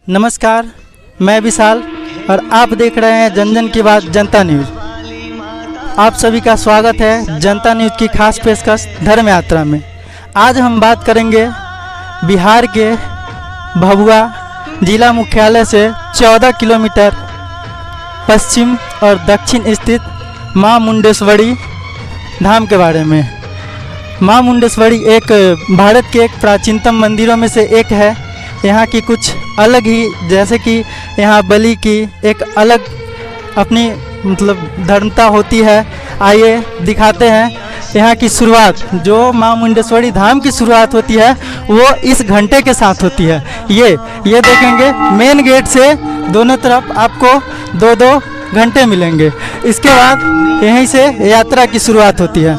नमस्कार, मैं विशाल और आप देख रहे हैं जन जन की बात जनता न्यूज़। आप सभी का स्वागत है जनता न्यूज़ की खास पेशकश धर्म यात्रा में। आज हम बात करेंगे बिहार के भभुआ जिला मुख्यालय से 14 किलोमीटर पश्चिम और दक्षिण स्थित मां मुंडेश्वरी धाम के बारे में। मां मुंडेश्वरी एक भारत के एक प्राचीनतम मंदिरों में से एक है। यहाँ की कुछ अलग ही, जैसे कि यहाँ बलि की एक अलग अपनी धर्मता होती है। आइए दिखाते हैं यहाँ की शुरुआत। जो मां मुंडेश्वरी धाम की शुरुआत होती है वो इस घंटे के साथ होती है। ये देखेंगे, मेन गेट से दोनों तरफ आपको दो घंटे मिलेंगे। इसके बाद यहीं से यात्रा की शुरुआत होती है।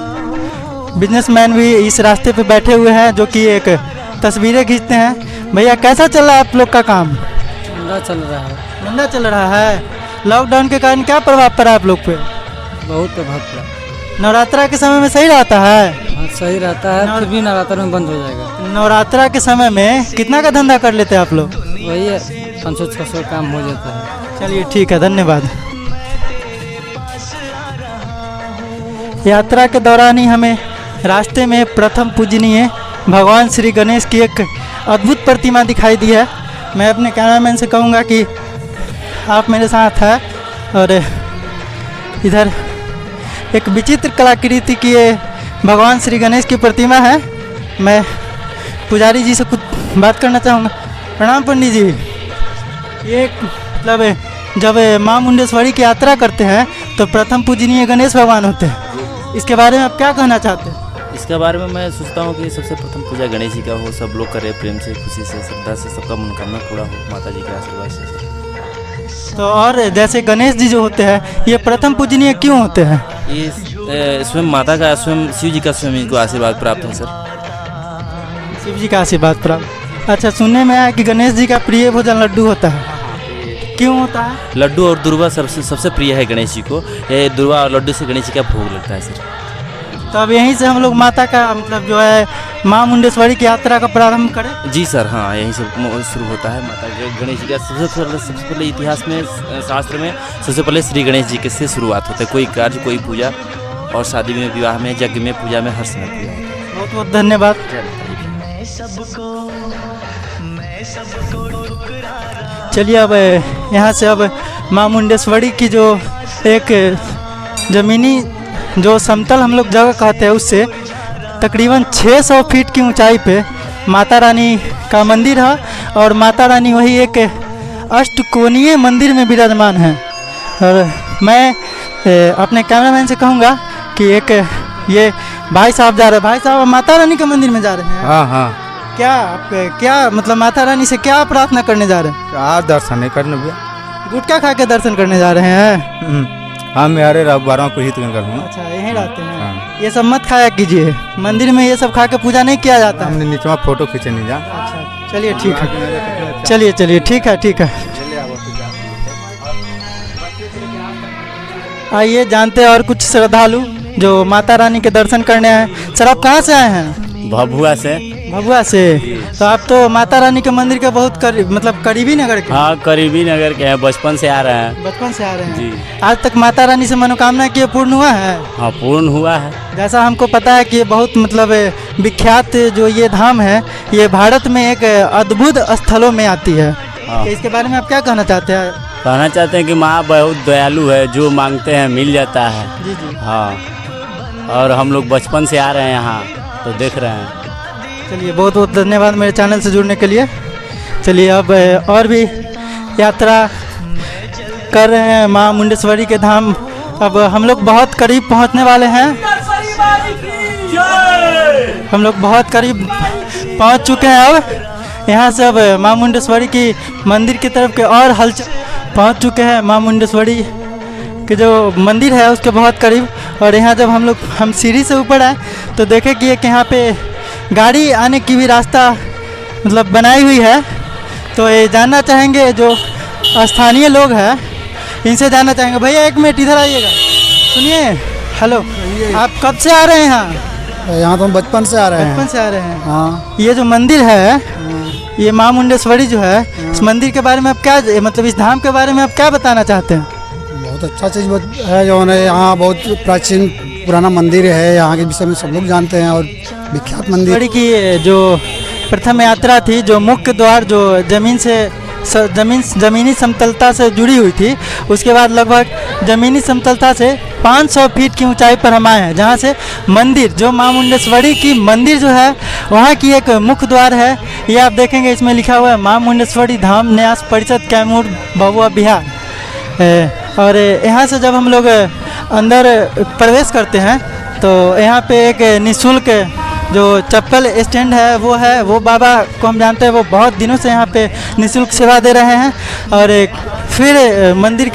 बिजनेसमैन भी इस रास्ते पे बैठे हुए हैं जो कि एक तस्वीरें खींचते हैं। भैया, कैसा चल रहा है आप लोग का काम? मंदा चल रहा है। मंदा चल रहा है। लॉकडाउन के कारण क्या प्रभाव पड़ा आप लोग पे? बहुत प्रभाव पड़ा। नवरात्रा के समय में सही रहता है? हाँ, सही रहता है, फिर भी नवरात्र में बंद हो जाएगा। नवरात्रा के समय में कितना का धंधा कर लेते हैं आप लोग? वही है, 500-600 काम हो जाता है। चलिए ठीक है, धन्यवाद। यात्रा के दौरान ही हमें रास्ते में प्रथम पूजनीय भगवान श्री गणेश की एक अद्भुत प्रतिमा दिखाई दी है। मैं अपने कैमरामैन से कहूँगा कि आप मेरे साथ हैं। और इधर एक विचित्र कलाकृति की ये भगवान श्री गणेश की प्रतिमा है। मैं पुजारी जी से कुछ बात करना चाहूँगा। प्रणाम पंडित जी। ये जब मां मुंडेश्वरी की यात्रा करते हैं तो प्रथम पूजनीय गणेश भगवान होते हैं। इसके बारे में आप क्या कहना चाहते हैं? इसके बारे में मैं सोचता हूँ कि सबसे प्रथम पूजा गणेश जी का हो, सब लोग करें प्रेम से, खुशी से, श्रद्धा से, सबका मनोकामना पूरा हो माता जी के आशीर्वाद से। तो और जैसे गणेश जी जो होते हैं ये प्रथम पूजनीय क्यों होते हैं? ये स्वयं माता का, स्वयं शिव जी का स्वयं इनको आशीर्वाद प्राप्त है सर। शिव जी का आशीर्वाद प्राप्त। अच्छा, सुनने में आया कि गणेश जी का प्रिय भोजन लड्डू होता है। क्यों होता है? लड्डू और दुर्वा सबसे प्रिय है गणेश जी को। ये दुर्वा और लड्डू से गणेश जी का भोग लगता है सर। तो अब यहीं से हम लोग माता का जो है मां मुंडेश्वरी की यात्रा का प्रारंभ करें? जी सर, हाँ, यहीं से शुरू होता है। माता गणेश जी का सबसे पहले इतिहास में, शास्त्र में सबसे पहले श्री गणेश जी के से शुरुआत होता है। कोई कार्य, कोई पूजा, और शादी में, विवाह में, यज्ञ में, पूजा में, हर समय पूजा होता है। बहुत बहुत धन्यवाद। चलिए अब यहाँ से अब मां मुंडेश्वरी की जो एक ज़मीनी जो समतल हम लोग जगह कहते हैं उससे तकरीबन 600 फीट की ऊंचाई पे माता रानी का मंदिर है। और माता रानी वही एक अष्टकोणीय मंदिर में विराजमान है। और मैं अपने कैमरामैन से कहूँगा कि एक ये भाई साहब जा रहे हैं। भाई साहब, माता रानी के मंदिर में जा रहे हैं? हाँ हाँ। क्या माता रानी से क्या प्रार्थना करने जा रहे हैं? क्या दर्शन करने भैया? गुटखा खा के दर्शन करने जा रहे हैं? हाँ, मेरे 12 को हित करूँगा। अच्छा, यहीं रहते हैं। हाँ। ये सब मत खाया कीजिए, मंदिर में ये सब खा के पूजा नहीं किया जाता। हमने नीचे फोटो खींचे नहीं जा। अच्छा, चलिए ठीक है। चलिए ठीक है। आइए जानते हैं और कुछ श्रद्धालु जो माता रानी के दर्शन करने आए। सर, आप कहाँ से आए हैं? भभुआ से। भभुआ से। तो आप तो माता रानी के मंदिर के बहुत करीबी नगर के? हाँ, करीबी नगर के हैं, बचपन से आ रहे हैं। बचपन से आ रहे हैं जी। आज तक माता रानी से मनोकामना की पूर्ण हुआ है? हाँ, पूर्ण हुआ है। जैसा हमको पता है कि बहुत विख्यात जो ये धाम है ये भारत में एक अद्भुत स्थलों में आती है। हाँ। तो इसके बारे में आप क्या कहना चाहते हैं? कहना चाहते हैं कि माँ बहुत दयालु है, जो मांगते हैं मिल जाता है। जी जी। हाँ, और हम लोग बचपन से आ रहे हैं यहाँ, तो देख रहे हैं। चलिए, बहुत बहुत धन्यवाद मेरे चैनल से जुड़ने के लिए। चलिए अब और भी यात्रा कर रहे हैं मां मुंडेश्वरी के धाम। अब हम लोग बहुत करीब पहुंचने वाले हैं। हम लोग बहुत करीब पहुंच चुके हैं। अब यहाँ से अब मां मुंडेश्वरी की मंदिर की तरफ के और हलचल पहुंच चुके हैं। मां मुंडेश्वरी के जो मंदिर है उसके बहुत करीब। और यहाँ जब हम सीढ़ी से ऊपर आए तो देखे कि एक यहाँ पे गाड़ी आने की भी रास्ता बनाई हुई है। तो ये जानना चाहेंगे जो स्थानीय लोग हैं, इनसे जानना चाहेंगे। भैया एक मिनट इधर आइएगा, सुनिए। हेलो, आप कब से आ रहे हैं यहाँ? यहाँ तो हम बचपन से आ रहे हैं। बचपन से आ रहे हैं। हाँ। ये जो मंदिर है ये माँ मुंडेश्वरी जो है, इस मंदिर के बारे में आप क्या, मतलब इस धाम के बारे में आप क्या बताना चाहते हैं? बहुत अच्छा चीज़ है जो है, यहाँ बहुत प्राचीन पुराना मंदिर है, यहाँ के विषय में सब लोग जानते हैं और विख्यात मंदिर। बड़ी की जो प्रथम यात्रा थी, जो मुख्य द्वार जो ज़मीनी समतलता से जुड़ी हुई थी, उसके बाद लगभग ज़मीनी समतलता से 500 फीट की ऊंचाई पर हम आए हैं, जहाँ से मंदिर जो माँ मुंडेश्वरी की मंदिर जो है वहाँ की एक मुख्य द्वार है। ये आप देखेंगे इसमें लिखा हुआ है माँ मुंडेश्वरी धाम न्यास परिषद कैमूर भभुआ बिहार। और यहाँ से जब हम लोग अंदर प्रवेश करते हैं तो यहाँ पे एक निःशुल्क जो चप्पल स्टैंड है वो बाबा को हम जानते हैं, वो बहुत दिनों से यहाँ पे निःशुल्क सेवा दे रहे हैं। और फिर मंदिर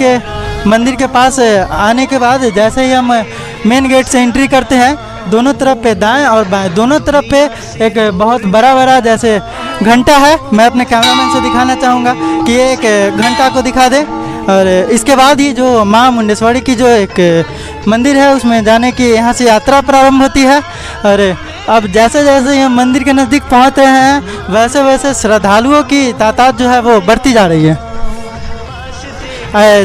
के पास आने के बाद जैसे ही हम मेन गेट से एंट्री करते हैं, दोनों तरफ पे दाएं और बाएं दोनों तरफ पे एक बहुत बड़ा जैसे घंटा है। मैं अपने कैमरामैन से दिखाना चाहूँगा कि ये एक घंटा को दिखा दे। और इसके बाद ही जो माँ मुंडेश्वरी की जो एक मंदिर है उसमें जाने की यहाँ से यात्रा प्रारंभ होती है। और अब जैसे जैसे हम मंदिर के नज़दीक पहुँच रहे हैं वैसे वैसे श्रद्धालुओं की तादाद जो है वो बढ़ती जा रही है।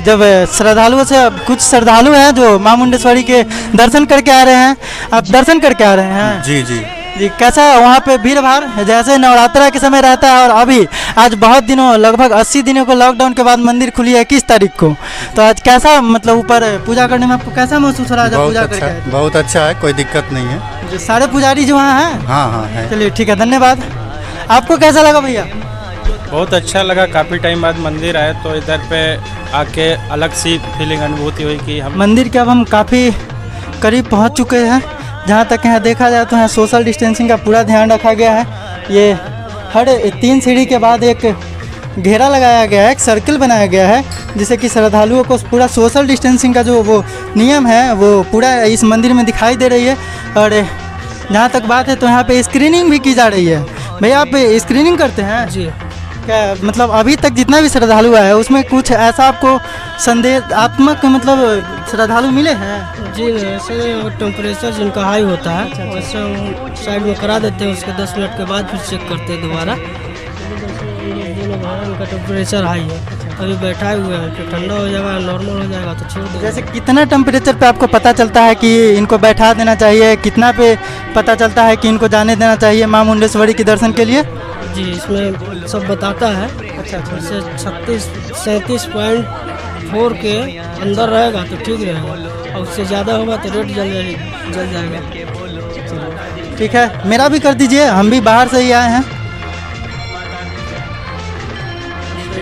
जब श्रद्धालुओं से कुछ श्रद्धालु हैं जो माँ मुंडेश्वरी के दर्शन करके आ रहे हैं, आप दर्शन करके आ रहे हैं? जी जी जी, कैसा वहाँ पे भीड़ भाड़ जैसे नवरात्रा के समय रहता है? और अभी आज बहुत दिनों लगभग 80 दिनों को लॉकडाउन के बाद मंदिर खुली है 21 तारीख को, तो आज कैसा मतलब ऊपर पूजा करने में आपको कैसा महसूस हो रहा है जब पूजा करके आए? बहुत अच्छा है, कोई दिक्कत नहीं है। जो सारे पुजारी जो वहाँ हैं? हाँ हाँ है। चलिए ठीक है, धन्यवाद। आपको कैसा लगा भैया? बहुत अच्छा लगा, काफ़ी टाइम बाद मंदिर आए तो इधर पे आके अलग सी फीलिंग अनुभूति हुई कि हम मंदिर के अब हम काफ़ी करीब पहुंच चुके हैं। जहां तक यहाँ देखा जाए तो यहाँ सोशल डिस्टेंसिंग का पूरा ध्यान रखा गया है। ये हर 3 सीढ़ी के बाद एक घेरा लगाया गया है, एक सर्किल बनाया गया है, जिससे कि श्रद्धालुओं को पूरा सोशल डिस्टेंसिंग का जो वो नियम है वो पूरा इस मंदिर में दिखाई दे रही है। और जहाँ तक बात है तो यहाँ पे स्क्रीनिंग भी की जा रही है। भैया आप स्क्रीनिंग करते हैं? जी। क्या मतलब अभी तक जितना भी श्रद्धालु आया है उसमें कुछ ऐसा आपको संदेहात्मक मतलब श्रद्धालु मिले हैं? जी, ऐसे टेम्परेचर जिनका हाई होता है वैसे हम साइड में करा देते हैं, उसके 10 मिनट के बाद फिर चेक करते हैं दोबारा। उनका टेम्परेचर हाई है, अभी बैठाए हुए हैं, फिर ठंडा हो जाएगा, नॉर्मल हो जाएगा तो छोड़ देंगे। जैसे कितना टेम्परेचर पे आपको पता चलता है कि इनको बैठा देना चाहिए, कितना पे पता चलता है कि इनको जाने देना चाहिए माँ मुंडेश्वरी के दर्शन के लिए? जी, इसमें सब बताता है। अच्छा, जैसे 37.4 के अंदर रहेगा तो ठीक रहेगा, और उससे ज़्यादा होगा तो रेट जल जाएगा। ठीक है, मेरा भी कर दीजिए, हम भी बाहर से ही आए हैं।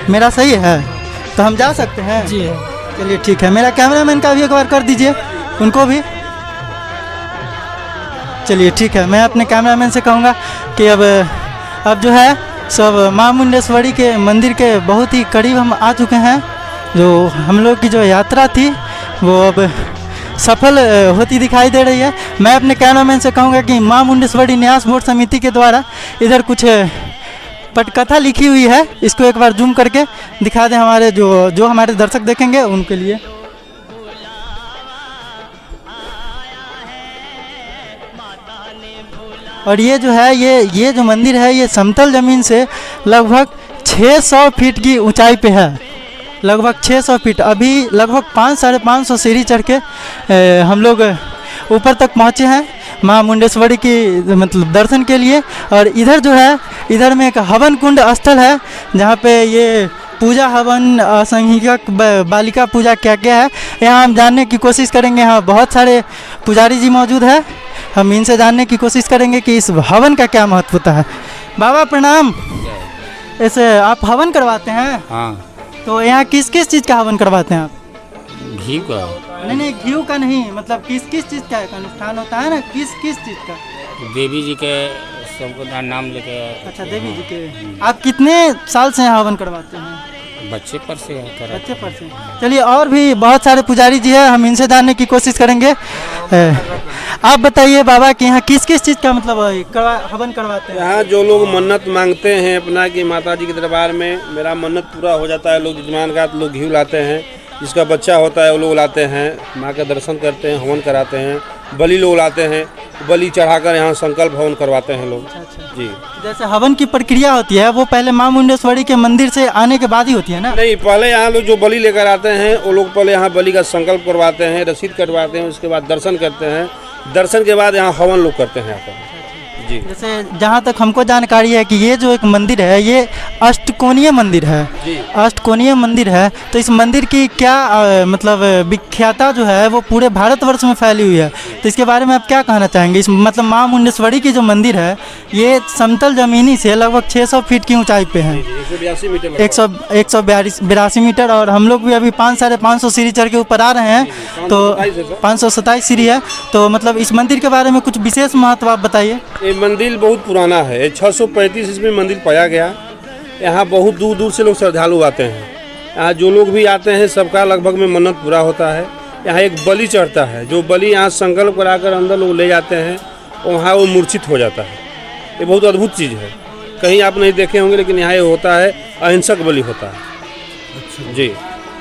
मेरा सही है तो हम जा सकते हैं? जी चलिए ठीक है, मेरा कैमरामैन का भी एक बार कर दीजिए, उनको भी। चलिए ठीक है, मैं अपने कैमरामैन से कहूँगा कि अब जो है सब माँ मुंडेश्वरी के मंदिर के बहुत ही करीब हम आ चुके हैं। जो हम लोग की जो यात्रा थी वो अब सफल होती दिखाई दे रही है। मैं अपने कैमरामैन से कहूँगा कि माँ मुंडेश्वरी न्यास बोर्ड समिति के द्वारा इधर कुछ पटकथा लिखी हुई है, इसको एक बार जूम करके दिखा दें हमारे जो हमारे दर्शक देखेंगे उनके लिए। और ये जो है ये जो मंदिर है ये समतल ज़मीन से लगभग 600 फीट की ऊंचाई पे है, लगभग 600 फीट। अभी लगभग 500-550 सीढ़ी चढ़ के हम लोग ऊपर तक पहुँचे हैं माँ मुंडेश्वरी की मतलब दर्शन के लिए। और इधर जो है इधर में एक हवन कुंड स्थल है जहाँ पे ये पूजा हवन असंख्यक बालिका पूजा क्या क्या है यहाँ हम जानने की कोशिश करेंगे। यहाँ बहुत सारे पुजारी जी मौजूद है, हम इनसे जानने की कोशिश करेंगे कि इस हवन का क्या महत्व होता है। बाबा प्रणाम। ऐसे आप हवन करवाते हैं? हाँ। तो यहाँ किस किस चीज़ का हवन करवाते हैं आप? घी का? नहीं घी का नहीं, मतलब किस किस चीज़ का अनुष्ठान होता है ना, किस किस चीज़ का? देवी जी के सबको नाम लेके। अच्छा, देवी जी के। आप कितने साल से यहाँ हवन करवाते हैं? बच्चे पर से बच्चे पर से। चलिए, और भी बहुत सारे पुजारी जी हैं, हम इनसे जानने की कोशिश करेंगे। आप बताइए बाबा कि यहाँ किस किस चीज़ का मतलब हवन करवाते हैं? यहाँ जो लोग मन्नत मांगते हैं अपना कि माता जी के दरबार में मेरा मन्नत पूरा हो जाता है, लोग जजमान का लोग घी लाते हैं, जिसका बच्चा होता है वो लोग लाते हैं, माँ का दर्शन करते हैं, हवन कराते हैं, बलि लोग लाते हैं, बलि चढ़ाकर यहाँ संकल्प हवन करवाते हैं लोग। जी, जैसे हवन की प्रक्रिया होती है वो पहले माँ मुंडेश्वरी के मंदिर से आने के बाद ही होती है ना? नहीं, पहले यहाँ लोग जो बलि लेकर आते हैं वो लोग पहले यहाँ बलि का संकल्प करवाते हैं, रसीद कटवाते हैं, उसके बाद दर्शन करते हैं, दर्शन के बाद यहाँ हवन लोग करते हैं यहाँ पर। जी, जैसे जहाँ तक हमको जानकारी है कि ये जो एक मंदिर है ये अष्टकोणीय मंदिर है। जी। अष्टकोणीय मंदिर है, तो इस मंदिर की क्या मतलब विख्याता जो है वो पूरे भारतवर्ष में फैली हुई है, तो इसके बारे में आप क्या कहना चाहेंगे? इस मतलब माँ मुंडेश्वरी की जो मंदिर है ये समतल जमीनी से लगभग 600 फीट की ऊंचाई पे है, 182 मीटर 182 मीटर, और हम लोग भी अभी 500-550 सीढ़ी चढ़ के ऊपर आ रहे हैं, तो 527 सीढ़ी है। तो मतलब इस मंदिर के बारे में कुछ विशेष महत्व आप बताइए। ये मंदिर बहुत पुराना है, 635 ईस्वी में मंदिर पाया गया। यहाँ बहुत दूर दूर से लोग श्रद्धालु आते हैं। यहाँ जो लोग भी आते हैं सबका लगभग में मन्नत पूरा होता है। यहाँ एक बलि चढ़ता है, जो बलि यहाँ संकल्प कराकर अंदर लोग ले जाते हैं, वहाँ वो मूर्छित हो जाता है। ये बहुत अद्भुत चीज़ है, कहीं आप नहीं देखे होंगे, लेकिन यहाँ ये होता है, अहिंसक बलि होता है। जी,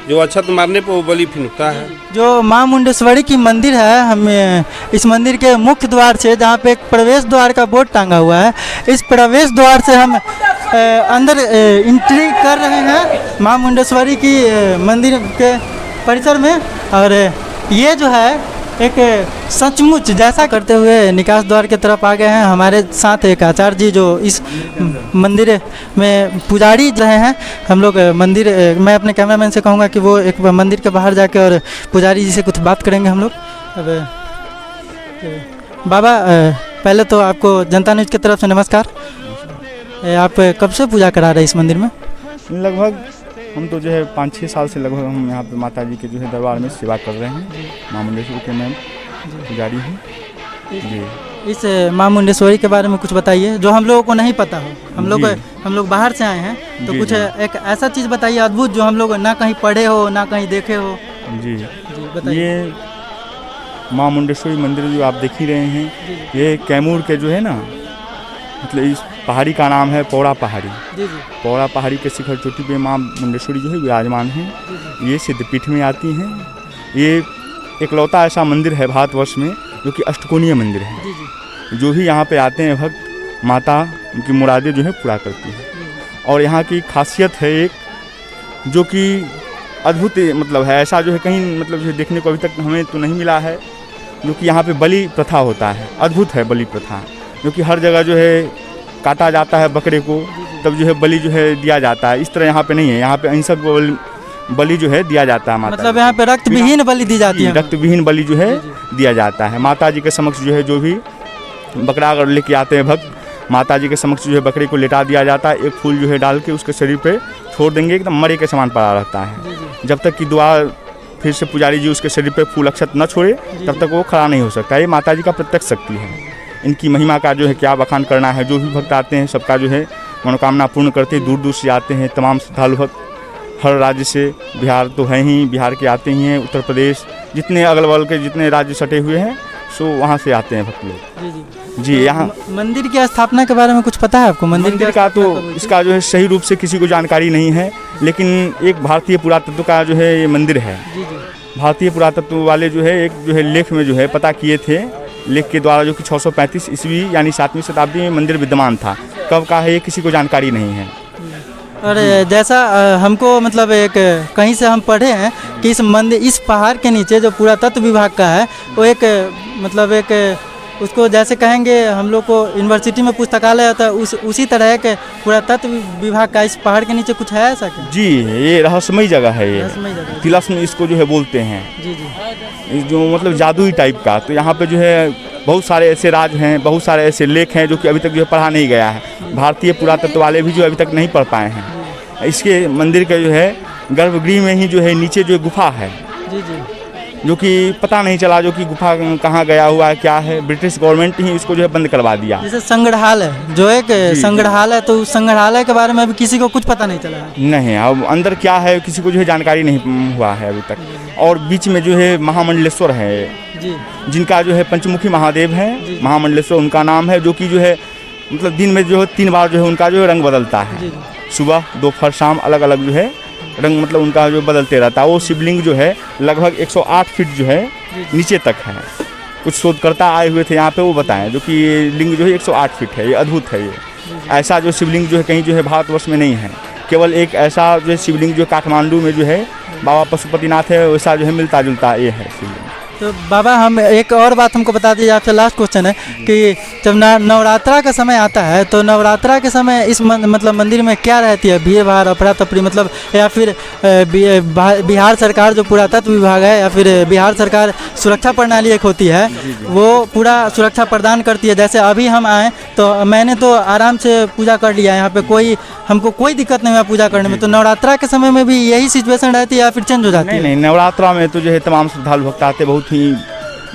जो अक्षत मारने पर वो बलि फिर उठता है। जो माँ मुंडेश्वरी की मंदिर है, हमें इस मंदिर के मुख्य द्वार से, जहाँ पे एक प्रवेश द्वार का बोर्ड टांगा हुआ है, इस प्रवेश द्वार से हम अंदर एंट्री कर रहे हैं माँ मुंडेश्वरी की मंदिर के परिसर में। और ये जो है एक सचमुच जैसा करते हुए निकास द्वार की तरफ आ गए हैं। हमारे साथ एक आचार्य जी जो इस मंदिर में पुजारी रहे हैं। हम लोग मंदिर, मैं अपने कैमरामैन से कहूँगा कि वो एक मंदिर के बाहर जाके और पुजारी जी से कुछ बात करेंगे हम लोग। अब बाबा, पहले तो आपको जनता न्यूज़ की तरफ से नमस्कार। आप कब से पूजा करा रहे हैं इस मंदिर में? लगभग हम तो जो है 5-6 साल से लगभग हम यहाँ पे माता जी के जो है दरबार में सेवा कर रहे हैं। माँ मुंडेश्वरी के मैं पुजारी हूँ। जी, इस माँ मुंडेश्वरी के बारे में कुछ बताइए जो हम लोगों को नहीं पता हो। हम लोग बाहर से आए हैं, तो जी, कुछ जी। एक ऐसा चीज़ बताइए अद्भुत जो हम लोग ना कहीं पढ़े हो ना कहीं देखे हो। जी, बताइए। ये माँ मुंडेश्वरी मंदिर जो आप देख ही रहे हैं, ये कैमूर के जो है ना, मतलब इस पहाड़ी का नाम है पौड़ा पहाड़ी। जी जी, पौड़ा पहाड़ी के शिखर चोटी पे माँ मुंडेश्वरी जो है विराजमान हैं। ये सिद्धपीठ में आती हैं। ये एकलौता ऐसा मंदिर है भारतवर्ष में जो कि अष्टकोणीय मंदिर है। जी जी, जो भी यहाँ पे आते हैं भक्त, माता उनकी मुरादें जो है पूरा करती है। और यहाँ की खासियत है एक, जो कि अद्भुत मतलब है, ऐसा जो है कहीं मतलब जो है देखने को अभी तक हमें तो नहीं मिला है, जो कि यहाँ पे बलि प्रथा होता है। अद्भुत है बलि प्रथा, जो कि हर जगह जो है काटा जाता है बकरे को, तब जो है बलि जो है दिया जाता है। इस तरह यहाँ पे नहीं है, यहाँ पे अहिंसक बलि जो है दिया जाता है। माता मतलब यहाँ पे रक्त विहीन बलि दी जाती है। रक्त विहीन बलि जो है दिया जाता है। माता जी के समक्ष जो है जो भी बकरा अगर लेके आते हैं भक्त, माता जी के समक्ष जो है बकरे को लेटा दिया जाता है। एक फूल जो है डाल के उसके शरीर पे छोड़ देंगे, एकदम मरे के समान पड़ा रहता है। जब तक कि दुआ फिर से पुजारी जी उसके शरीर पे फूल अक्षत न छोड़े, तब तक वो खड़ा नहीं हो सकता। ये माता जी का प्रत्यक्ष शक्ति है। इनकी महिमा का जो है क्या बखान करना है। जो भी भक्त आते हैं सबका जो है मनोकामना पूर्ण करते हैं। दूर दूर से आते हैं तमाम श्रद्धालु भक्त, हर राज्य से, बिहार तो है ही, बिहार के आते ही हैं, उत्तर प्रदेश, जितने अगल बगल के जितने राज्य सटे हुए हैं सो वहाँ से आते हैं भक्त लोग। जी जी, जी, यहाँ मंदिर की स्थापना के बारे में कुछ पता है आपको? मंदिर का तो इसका जो है सही रूप से किसी को जानकारी नहीं है, लेकिन एक भारतीय पुरातत्व का जो है ये मंदिर है। भारतीय पुरातत्व वाले जो है एक जो है लेख में जो है पता किए थे, लेख के द्वारा, जो कि 635 ईस्वी यानी 7वीं शताब्दी में मंदिर विद्यमान था। कब का है ये किसी को जानकारी नहीं है। और जैसा हमको मतलब एक कहीं से हम पढ़े हैं कि इस मंदिर, इस पहाड़ के नीचे जो पुरातत्व विभाग का है वो एक मतलब एक उसको जैसे कहेंगे हम लोग को यूनिवर्सिटी में पुस्तकालय होता है, उसी तरह के पुरातत्व विभाग का इस पहाड़ के नीचे कुछ है ऐसा क्या? जी, ये रहस्यमयी जगह है। ये रहस्यमयी जगह। तिलस्म इसको जो है बोलते हैं। जी जी, जो मतलब जादुई टाइप का। तो यहाँ पे जो है बहुत सारे ऐसे राज हैं, बहुत सारे ऐसे लेख हैं जो कि अभी तक जो है पढ़ा नहीं गया है। भारतीय पुरातत्व वाले भी जो अभी तक नहीं पढ़ पाए हैं। इसके मंदिर के जो है गर्भगृह में ही जो है नीचे जो गुफा है, जी जी, जो कि पता नहीं चला जो कि गुफा कहाँ गया हुआ है, क्या है। ब्रिटिश गवर्नमेंट ही इसको जो है बंद करवा दिया। जैसे संग्रहालय, जो एक संग्रहालय, तो उस संग्रहालय के बारे में अभी किसी को कुछ पता नहीं चला है। नहीं, अब अंदर क्या है किसी को जो है जानकारी नहीं हुआ है अभी तक। और बीच में जो है महामंडलेश्वर है जी, जिनका जो है पंचमुखी महादेव है, महामंडलेश्वर उनका नाम है, जो कि जो है मतलब दिन में जो है 3 बार जो है उनका जो है रंग बदलता है। सुबह, दोपहर, शाम अलग अलग जो है रंग मतलब उनका जो बदलते रहता है। वो शिवलिंग जो है लगभग 108 फीट जो है नीचे तक है। कुछ शोधकर्ता आए हुए थे यहाँ पे, वो बताएं, जो कि ये लिंग जो है 108 फीट है, ये अद्भुत है। ये ऐसा जो शिवलिंग जो है कहीं जो है भारतवर्ष में नहीं है, केवल एक ऐसा जो है शिवलिंग जो काठमांडू में जो है बाबा पशुपतिनाथ है, वैसा जो है मिलता जुलता ये है शिवलिंग। तो बाबा हम एक और बात हमको बता दीजिए, आपसे लास्ट क्वेश्चन है कि जब नवरात्रा का समय आता है तो नवरात्रा के समय इस मतलब मंदिर में क्या रहती है, भीड़ भाड़ अफरा तफरी, मतलब या फिर बिहार सरकार जो पुरातत्व विभाग है या फिर बिहार सरकार सुरक्षा प्रणाली एक होती है, वो पूरा सुरक्षा प्रदान करती है। जैसे अभी हम आए तो मैंने तो आराम से पूजा कर लिया, यहाँ पे हमको कोई दिक्कत नहीं हुआ पूजा करने में। तो नवरात्रा के समय में भी यही सिचुएशन रहती है या फिर चेंज हो जाती है? नहीं, नवरात्रा में तो जो है तमाम श्रद्धालु भक्त आते, बहुत ही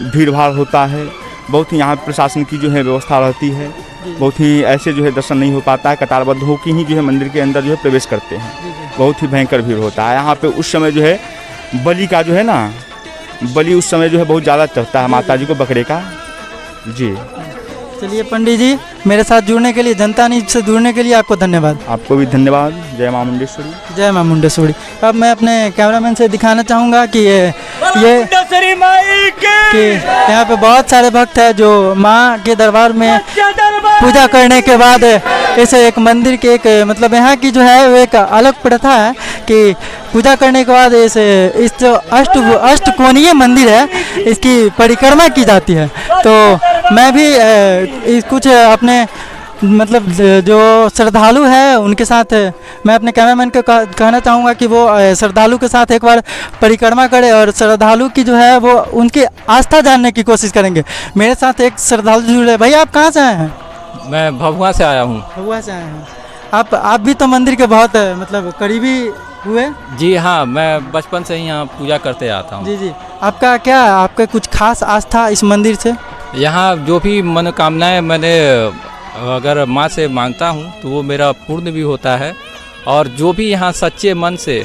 भीड़ भाड़ होता है, बहुत ही यहाँ प्रशासन की जो है व्यवस्था रहती है, बहुत ही ऐसे जो है दर्शन नहीं हो पाता है, कतारबद्ध होकर ही जो है मंदिर के अंदर जो है प्रवेश करते हैं, बहुत ही भयंकर भीड़ होता है यहाँ पे। उस समय जो है बलि का जो है ना, बलि उस समय जो है बहुत ज़्यादा चढ़ता है माता जी को बकरे का। जी चलिए पंडित जी, मेरे साथ जुड़ने के लिए, जनता न्यूज़ से जुड़ने के लिए आपको धन्यवाद। आपको भी धन्यवाद। जय मां मुंडेश्वरी। जय मां मुंडेश्वरी। अब मैं अपने कैमरामैन से दिखाना चाहूँगा कि ये कि यहाँ पे बहुत सारे भक्त हैं जो माँ के दरबार में पूजा करने के बाद इसे एक मंदिर के एक मतलब यहाँ की जो है वो एक अलग प्रथा है कि पूजा करने के बाद इस जो अष्टकोणीय मंदिर है इसकी परिक्रमा की जाती है। तो मैं भी कुछ अपने मतलब जो श्रद्धालु है उनके साथ मैं अपने कैमरामैन को कहना चाहूँगा कि वो श्रद्धालु के साथ एक बार परिक्रमा करे और श्रद्धालु की जो है वो उनकी आस्था जानने की कोशिश करेंगे। मेरे साथ एक श्रद्धालु जुड़े। भैया आप कहाँ से आए हैं? मैं भभुआ से आया हूँ। भभुआ से आए हैं आप भी तो मंदिर के बहुत मतलब करीबी हुए? जी हाँ, मैं बचपन से ही यहाँ पूजा करते आता हूँ। जी आपका कुछ खास आस्था इस मंदिर से? यहाँ जो भी मनोकामनाएं मैंने अगर माँ से मांगता हूँ तो वो मेरा पूर्ण भी होता है, और जो भी यहाँ सच्चे मन से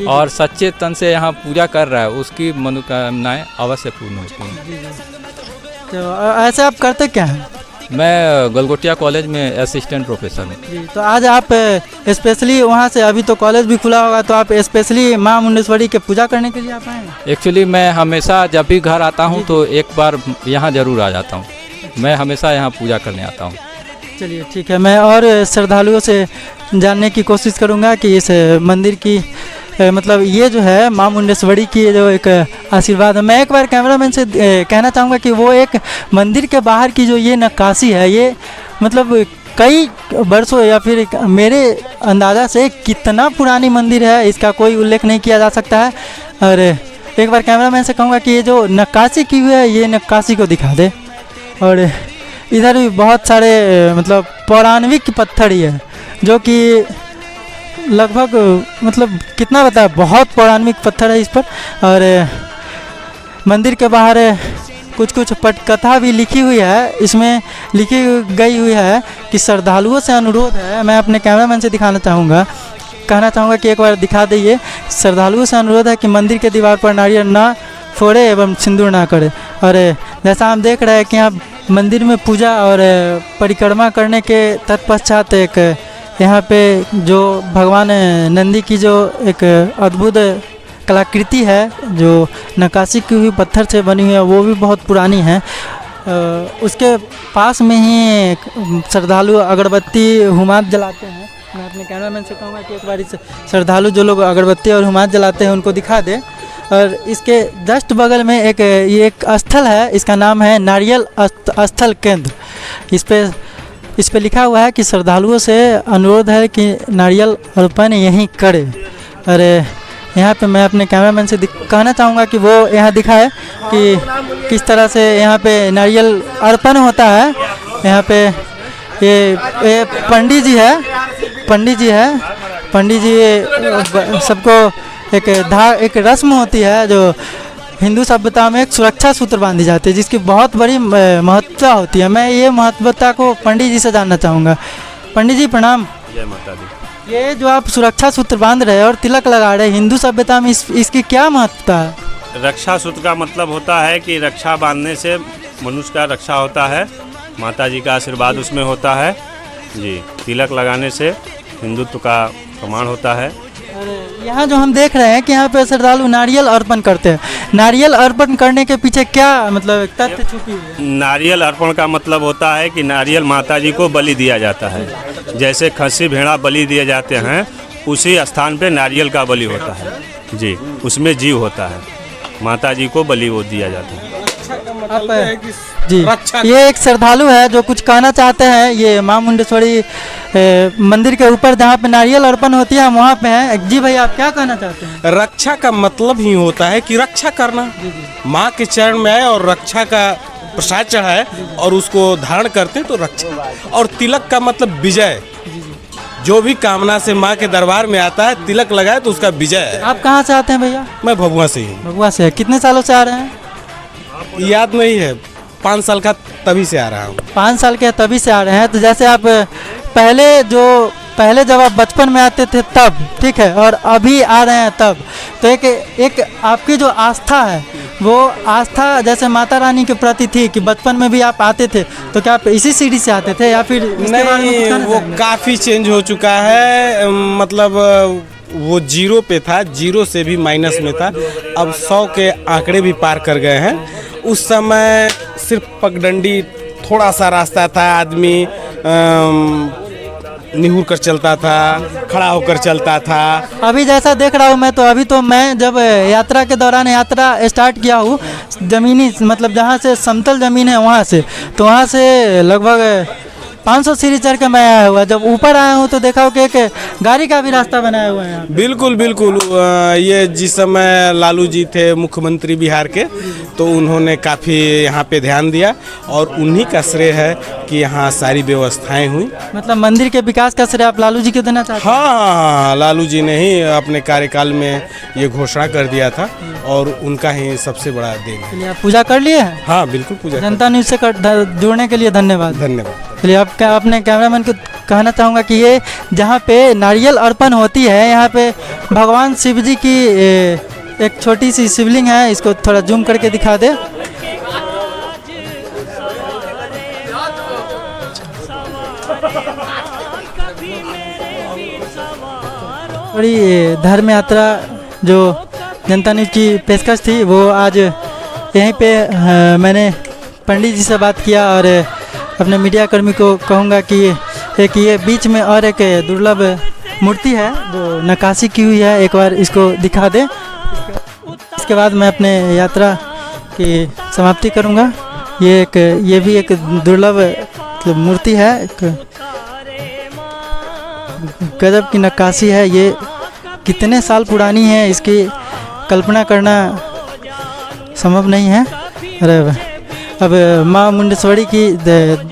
और सच्चे तन से यहाँ पूजा कर रहा है उसकी मनोकामनाएं अवश्य पूर्ण होती हैं। तो ऐसे आप करते क्या हैं? मैं गलगोटिया कॉलेज में असिस्टेंट प्रोफेसर हूँ। जी, तो आज आप स्पेशली वहाँ से, अभी तो कॉलेज भी खुला होगा, तो आप स्पेशली माँ मुंडेश्वरी के पूजा करने के लिए आप आए हैं? एक्चुअली मैं हमेशा जब भी घर आता हूँ तो एक बार यहाँ ज़रूर आ जाता हूँ। मैं हमेशा यहाँ पूजा करने आता हूँ। चलिए ठीक है, मैं और श्रद्धालुओं से जानने की कोशिश करूँगा कि इस मंदिर की मतलब ये जो है माँ मुंडेश्वरी की जो एक आशीर्वाद है। मैं एक बार कैमरामैन से कहना चाहूँगा कि वो एक मंदिर के बाहर की जो ये नक्काशी है, ये मतलब कई वर्षों या फिर मेरे अंदाज़ा से कितना पुरानी मंदिर है इसका कोई उल्लेख नहीं किया जा सकता है। और एक बार कैमरामैन से कहूँगा कि ये जो नक्काशी की हुई है ये नक्काशी को दिखा दे। और इधर भी बहुत सारे मतलब पौराणिक पत्थर ही है जो कि लगभग मतलब कितना बता, बहुत पौराणिक पत्थर है इस पर। और मंदिर के बाहर कुछ पटकथा भी लिखी हुई है, इसमें लिखी गई हुई है कि श्रद्धालुओं से अनुरोध है, मैं अपने कैमरामैन से कहना चाहूँगा कि एक बार दिखा दीजिए। श्रद्धालुओं से अनुरोध है कि मंदिर के दीवार पर नारियल ना फोड़े एवं सिंदूर ना करे। और जैसा हम देख रहे हैं कि यहाँ मंदिर में पूजा और परिक्रमा करने के तत्पश्चात एक यहाँ पे जो भगवान नंदी की जो एक अद्भुत कलाकृति है जो नक्काशी की हुई पत्थर से बनी हुई है, वो भी बहुत पुरानी है। उसके पास में ही श्रद्धालु अगरबत्ती हुमाद जलाते हैं। मैं अपने कैमरामैन से कहूँगा कि एक बार इस श्रद्धालु जो लोग अगरबत्ती और हुमाद जलाते हैं उनको दिखा दे। और इसके जस्ट बगल में ये एक स्थल है, इसका नाम है नारियल स्थल केंद्र। इस पे लिखा हुआ है कि श्रद्धालुओं से अनुरोध है कि नारियल अर्पण यहीं करे। और यहाँ पे मैं अपने कैमरामैन से कहना चाहूँगा कि वो यहाँ दिखाए कि किस तरह से यहाँ पे नारियल अर्पण होता है। यहाँ पे ये पंडित जी सबको एक रस्म होती है जो हिंदू सभ्यता में एक सुरक्षा सूत्र बांधी जाती है जिसकी बहुत बड़ी महत्वता होती है। मैं ये महत्वता को पंडित जी से जानना चाहूँगा। पंडित जी प्रणाम। जय माता दी। ये जो आप सुरक्षा सूत्र बांध रहे हैं और तिलक लगा रहे हैं, हिंदू सभ्यता में इसकी क्या महत्वता है? रक्षा सूत्र का मतलब होता है कि रक्षा बांधने से मनुष्य का रक्षा होता है, माता जी का आशीर्वाद उसमें होता है। जी, तिलक लगाने से हिंदुत्व का प्रमाण होता है। और यहाँ जो हम देख रहे हैं कि यहाँ पे श्रद्धालु नारियल अर्पण करते हैं, नारियल अर्पण करने के पीछे क्या मतलब तथ्य छुपी हुई है? नारियल अर्पण का मतलब होता है कि नारियल माता जी को बलि दिया जाता है। जैसे खस्सी भेड़ा बलि दिए जाते हैं, उसी स्थान पे नारियल का बलि होता है जी, उसमें जीव होता है, माता जी को बलि वो दिया जाता है। आप जी, ये एक श्रद्धालु है जो कुछ कहना चाहते हैं। ये माँ मुंडेश्वरी मंदिर के ऊपर जहाँ पे नारियल अर्पण होती है हम वहाँ पे हैं। जी भाई, आप क्या कहना चाहते हैं? रक्षा का मतलब ही होता है कि रक्षा करना, माँ के चरण में आए और रक्षा का प्रसाद चढ़ाए और उसको धारण करते तो रक्षा। और तिलक का मतलब विजय, जो भी कामना से माँ के दरबार में आता है तिलक लगाए तो उसका विजय है। आप कहाँ से आते हैं भैया? मैं भभुआ से ही। भभुआ से? कितने सालों से आ रहे हैं? याद नहीं है, 5 साल का तभी से आ रहा हूँ। 5 साल के तभी से आ रहे हैं। तो जैसे आप पहले जब आप बचपन में आते थे तब, ठीक है, और अभी आ रहे हैं तब, तो एक आपकी जो आस्था है वो आस्था जैसे माता रानी के प्रति थी कि बचपन में भी आप आते थे, तो क्या आप इसी सीढ़ी से आते थे या फिर इसके बारे में कुछ कहना वो चाहेंगे? काफ़ी चेंज हो चुका है। मतलब वो 0 पे था, 0 से भी माइनस में था, अब 100 के आंकड़े भी पार कर गए हैं। उस समय सिर्फ पगडंडी थोड़ा सा रास्ता था, आदमी निहुर कर चलता था, खड़ा होकर चलता था। अभी जैसा देख रहा हूँ मैं, तो अभी तो मैं जब यात्रा के दौरान यात्रा स्टार्ट किया हूँ, ज़मीनी मतलब जहाँ से समतल ज़मीन है वहाँ से, तो वहाँ से लगभग 500 सीढ़ी चढ़ के मैं आया हुआ। जब ऊपर आया हूँ तो देखा हो कि एक गाड़ी का भी रास्ता बनाया हुआ है यहाँ। बिल्कुल बिल्कुल। ये जिस समय लालू जी थे मुख्यमंत्री बिहार के, तो उन्होंने काफ़ी यहाँ पे ध्यान दिया और उन्हीं का श्रेय है कि यहाँ सारी व्यवस्थाएं हुई। मतलब मंदिर के विकास का श्रेय आप लालू जी को देना चाहते हैं? हाँ, लालू जी ने ही अपने कार्यकाल में ये घोषणा कर दिया था और उनका ही सबसे बड़ा देन है। चलिए, आप पूजा कर लिए हैं? हाँ बिल्कुल, पूजा। जनता न्यूज़ से जुड़ने के लिए धन्यवाद। धन्यवाद। चलिए, आप क्या अपने कैमरामैन को कहना चाहूँगा कि ये जहाँ पे नारियल अर्पण होती है, यहाँ पे भगवान शिव जी की एक छोटी सी शिवलिंग है, इसको थोड़ा जूम करके दिखा दे। थोड़ी धर्म यात्रा जो जनता न्यूज़ की पेशकश थी वो आज यहीं पे मैंने पंडित जी से बात किया और अपने मीडिया कर्मी को कहूँगा कि ये बीच में और एक दुर्लभ मूर्ति है जो नक्काशी की हुई है, एक बार इसको दिखा दे। इसके बाद मैं अपने यात्रा की समाप्ति करूँगा। ये भी एक दुर्लभ मूर्ति है, एक गजब की नक्काशी है। ये कितने साल पुरानी है इसकी कल्पना करना संभव नहीं है। अरे अब माँ मुंडेश्वरी की जग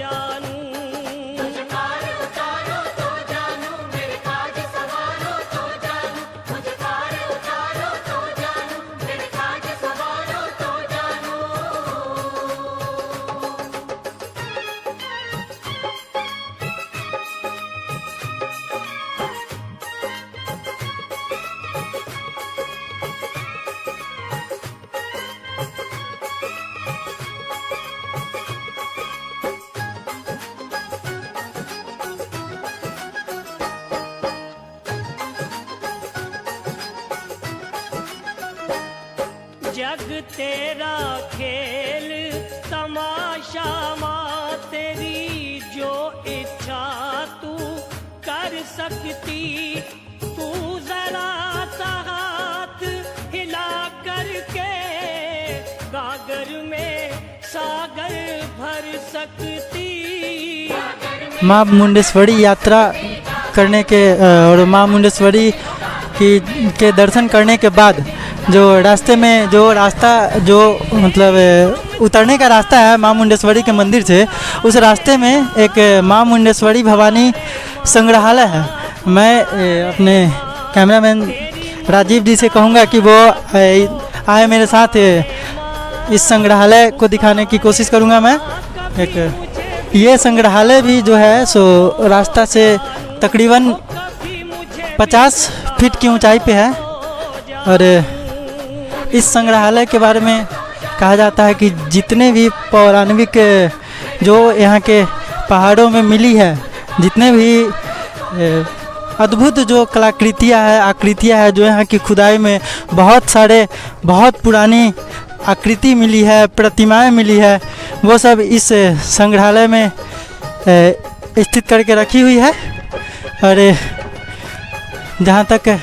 तेरा खेल तमाशा माँ, तेरी जो इच्छा तू कर सकती, तू जरा सा हाथ हिला करके गागर में सागर भर सकती। माँ मुंडेश्वरी यात्रा करने के और माँ मुंडेश्वरी के दर्शन करने के बाद जो रास्ते में जो मतलब उतरने का रास्ता है माँ मुंडेश्वरी के मंदिर से, उस रास्ते में एक माँ मुंडेश्वरी भवानी संग्रहालय है। मैं अपने कैमरामैन राजीव जी से कहूँगा कि वो आए मेरे साथ, इस संग्रहालय को दिखाने की कोशिश करूँगा मैं। ये संग्रहालय भी जो है सो रास्ता से तकरीबन 50 फीट की ऊंचाई पे है और इस संग्रहालय के बारे में कहा जाता है कि जितने भी पौराणिक जो यहाँ के पहाड़ों में मिली है, जितने भी अद्भुत जो कलाकृतियाँ है, आकृतियाँ है, जो यहाँ की खुदाई में बहुत पुरानी आकृति मिली है, प्रतिमाएं मिली है, वो सब इस संग्रहालय में स्थित करके रखी हुई है। और जहाँ तक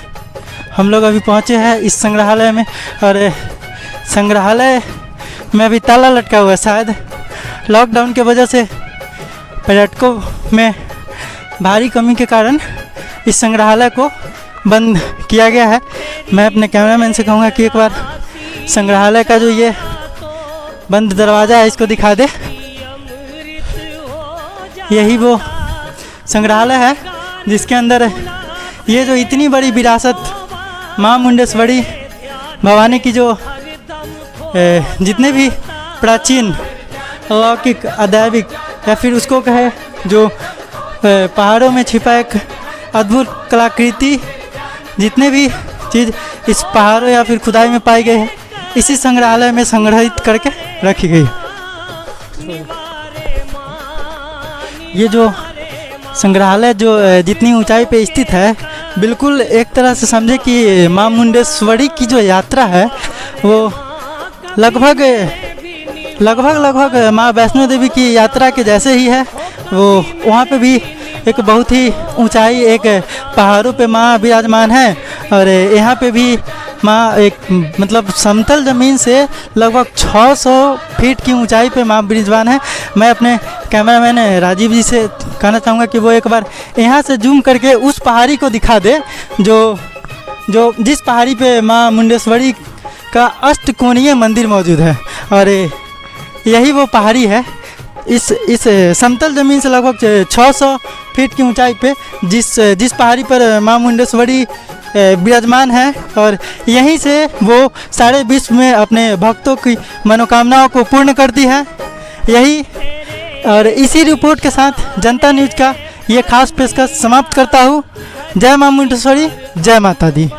हम लोग अभी पहुँचे हैं इस संग्रहालय में, और संग्रहालय में अभी ताला लटका हुआ है। शायद लॉकडाउन की वजह से पर्यटकों में भारी कमी के कारण इस संग्रहालय को बंद किया गया है। मैं अपने कैमरामैन से कहूँगा कि एक बार संग्रहालय का जो ये बंद दरवाज़ा है इसको दिखा दे। यही वो संग्रहालय है जिसके अंदर ये जो इतनी बड़ी विरासत माँ मुंडेश्वरी भवानी की जो जितने भी प्राचीन अलौकिक अदैविक या फिर उसको कहे जो पहाड़ों में छिपा एक अद्भुत कलाकृति, जितने भी चीज़ इस पहाड़ों या फिर खुदाई में पाई गई है इसी संग्रहालय में संग्रहित करके रखी गई। ये जो संग्रहालय जो जितनी ऊंचाई पे स्थित है, बिल्कुल एक तरह से समझे कि माँ मुंडेश्वरी की जो यात्रा है वो लगभग माँ वैष्णो देवी की यात्रा के जैसे ही है। वो वहाँ पे भी एक बहुत ही ऊंचाई, एक पहाड़ों पे माँ विराजमान है, और यहाँ पे भी माँ एक मतलब समतल ज़मीन से लगभग 600 फीट की ऊंचाई पे माँ विराजमान है। मैं अपने कैमरामैन राजीव जी से कहना चाहूँगा कि वो एक बार यहाँ से जूम करके उस पहाड़ी को दिखा दे जो जिस पहाड़ी पे माँ मुंडेश्वरी का अष्टकोणीय मंदिर मौजूद है। और यही वो पहाड़ी है इस समतल ज़मीन से लगभग 600 फीट की ऊंचाई पे जिस पहाड़ी पर माँ मुंडेश्वरी विराजमान है, और यहीं से वो सारे विश्व में अपने भक्तों की मनोकामनाओं को पूर्ण करती है। यही और इसी रिपोर्ट के साथ जनता न्यूज़ का ये खास पेशकश समाप्त करता हूँ। जय माँ मुंडेश्वरी, जय माता दी।